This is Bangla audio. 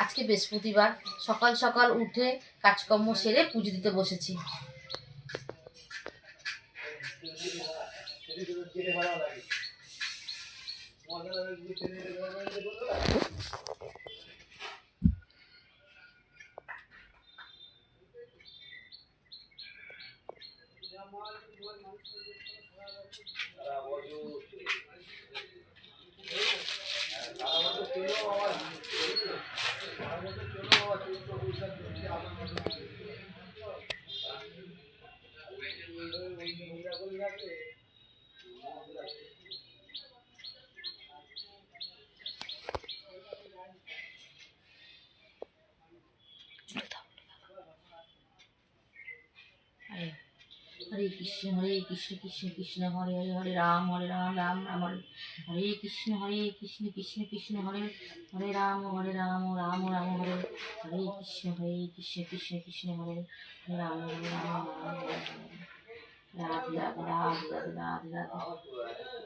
আজকে বৃহস্পতিবার, সকাল সকাল উঠে কাজকর্ম সেরে পুজো দিতে বসেছি। হরে কৃষ্ণ কৃষ্ণ কৃষ্ণ হরে হরে, হরে রাম রাম রাম হরে হরে কৃষ্ণ কৃষ্ণ কৃষ্ণ হরে হরে রাম রাম রাম হরে হরে কৃষ্ণ কৃষ্ণ কৃষ্ণ হরে হরে রাম রাম রাম হরে। রাধে রাধে রাধে রাধে রাধে রাধে।